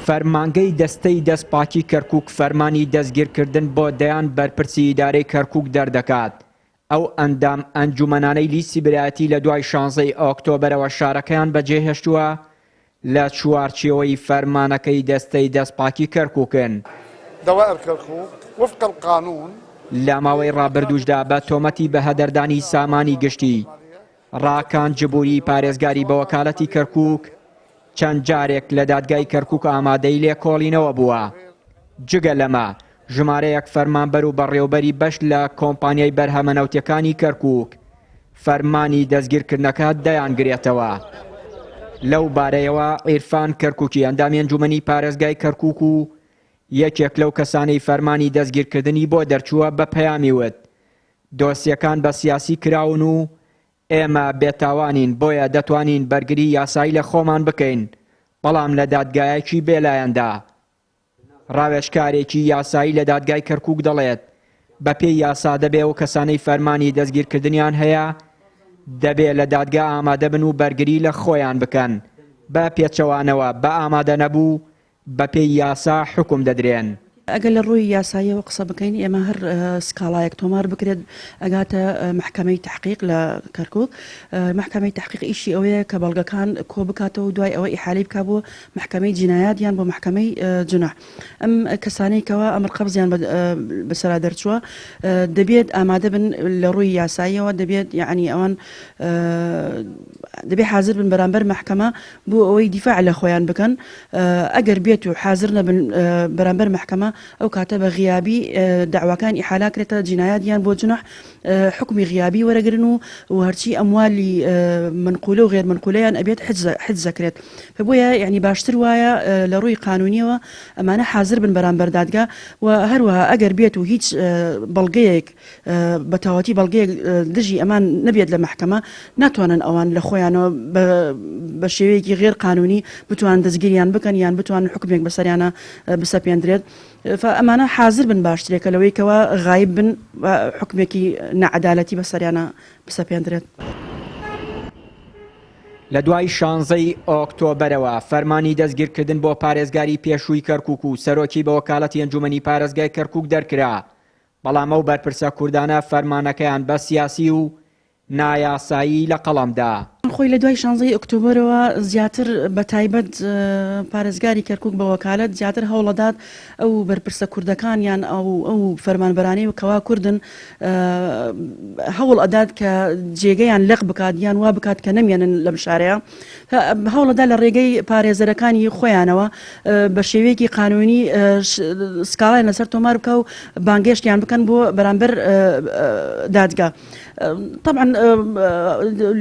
فەرمانگەی دەستەی دەستپاکی کەرکووک فەرمانی دەستگیرکردن بۆ دەیان بەرپرسی ئیدارەی کەرکووک دەردەکات. ئەو ئەندام ئەنجومەنانەی لیستی برایەتی لە دوای 16 ئۆکتۆبەرەوە شارەکەیان بەجێهێشتووە لە چوارچێوەی فەرمانەکەی دەستەی دەستپاکی کەرکووکن. دوائر كركوك وفق القانون لە ماوەی ڕابردووشدا بە تۆمەتی بە هەدەردانی سامانی گشتی ڕاکان جبووری پارێزگاری بە وەکالەتی کەرکووک چەند جارێک لە دادگای کەرکووک ئامادەی لێکۆڵینەوە بووە. جگە لەمە ژمارەیەک فەرمانبەر و بەڕێوەبەری بەش لە کۆمپانیای بەرهەمەنەوتیەکانی کەرکووک فەرمانی دەستگیرکردنەکە دەیانگرێتەوە. لەو بارەیەوە عیرفان کەرکووکی ئەندامی ئەنجومەنی پارێزگای کەرکووک و یەکێک لەو کەسانەی فەرمانی دەستگیرکردنی بۆ دەرچووە بە پەیامی وت دۆسیەکان بە سیاسی کراون و ئێمە بێتاوانین بۆیە دەتوانین بەرگری یاسایی لە خۆمان بکەین بەڵام لە دادگایەکی بێلایەندا. ڕاوێژکارێکی یاسایی لە دادگای کەرکووک دەڵێت بە پێی یاسا دەبێ و کەسانەی فەرمانی دەستگیرکردنیان هەیە دەبێت لە دادگا ئامادە بن و بەرگری لە خۆیان بکەن بە پێچەوانەوە بە ئامادە نەبوو بە پێی یاسا حکم دەدرێن. ئەگەر لە ڕووی یاساییەوە قسە بکەین ئێمە هەر سکاڵایەک تۆمار بکرێت ئەگاتە محکەمەی تحقیق لە کەرکووک. محکەمەی تحقیق ئیشی ئەوەیە کە بەڵگەکان کۆ بکاتەوە دوای ئەوە ئیحالەی بکات بۆ محکەمەی جینایات یان بۆ محکەمەی جوناح. ئەم کەسانەی کەوا ئەمر قەبزیان بەسەرا دەرچووە دەبێت ئامادە بن لە ڕووی یاساییەوە دەبێت یعنی ئەوان دەبێت حاضر بن بەرامبەر محکەمە بۆ ئەوەی دیفاع لە خۆیان بکەن. ئەگەر بێت و حاضر نەبن بەرامبەر محکەمە ئەو کاتە بە غیابی داواکان ئیحالاکرێتە جینایات یان بۆ جوناح حکمی غیابی وەرەگرن و هەرچی ئەموالی منقولە و غێر منقولەیان ئەبێت حجزەکرێت. بۆیە یعنی باشتر وایە لە ڕووی قانونیەوە ئەمانە حاضر بن بەرامبەر دادگا و هەروەها ئەگەر بێت و هیچ بەڵگەیەک بە تاواتی بەڵگەیەک دژی ئەمان نەبێت لە محکەمە ناتوانن ئەوان لە خۆیانەوە بە شێوەیەکی غێر قانونی بتوان دەستگیریان بکەن یان بتوان حکمێک بەسەریانە بسەپێندرێت. فأمانە حاضر بن باشترێکە لەوەی کەوا غایب بن حکمێکی نەعەدالەتی بەسەریانە بسەپێندرێت. لە دوای 16 ئۆکتۆبەرەوە فەرمانی دەستگیرکردن بۆ پارێزگاری پێشووی کەرکووک و سەرۆکی بە وەکالەتی ئەنجومەنی پارێزگای کەرکووک دەرکرا بەڵام ئەو بەرپرسە کوردانە فەرمانەکەیان بە سیاسی و نایاسایی لە قەڵەمدا. خۆی لە دوای 16 ئۆکتۆبەرەوە زیاتر بە تایبەت پارێزگاری کەرکووک بە وەکالەت زیاتر هەوڵەدات ئەو بەرپرسە کوردەکان یان ئەو فەرمانبەرانەی و کەوا کوردن هەوڵ ئەدات کە جێگەیان لەق بکات یان وا بکات کە نەمێنن لەم شارەیە. هەوڵەدا لە ڕێگەی پارێزەرەکانی خۆیانەوە بە شێوەیەکی قانونی سکاڵای لەسەر تۆمار بکە و بانگێشتیان بکەن بۆ بەرامبەر دادگا. طبعا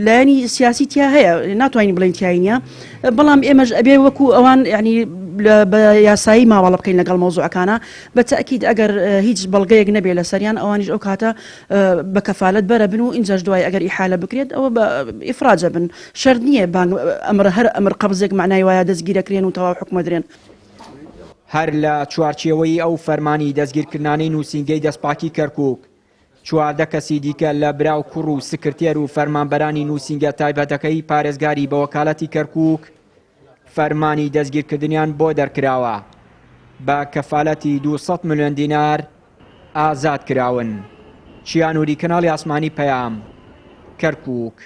لایەنی سیاسی تیا هەیە ناتوانین بڵین تیای نییە بەڵام ئێمەش ئەبێ وەکو ئەوان ینی بە یاسایی ماوەڵە بکەین لەگەڵ مۆزوعەکانە بە تەئکید ئەگەر هیچ بەڵگەیەک نەبێ لە سەریان ئەوانیش ئەو کاتە بە کەفالەت بەرە بن و ئینجاش دوای ئەگەر ئیحالە بکرێت ئەوە بە ئیفراجە بن شەرت نییە ئەمر هەر ئەمر قەبزێک معنای وایە دەستگیرەکرێن و تەواو حکومە درێن. هەر لە چوارچێوەی ئەو فەرمانی دەستگیرکردنانەی نووسینگەی دەستپاکی کەرکووک 14 کەسی دیکە لە براو کوڕ و سکرتێر و فەرمانبەرانی نووسینگە تایبەتەکەی پارێزگاری بە وەکالەتی کەرکووک فەرمانی دەستگیرکردنیان بۆ دەرکراوە بە کەفالەتی 200 ملیۆن دینار ئازاد کراون. چیانوری کەناڵی ئاسمانی پەیام کەرکووک.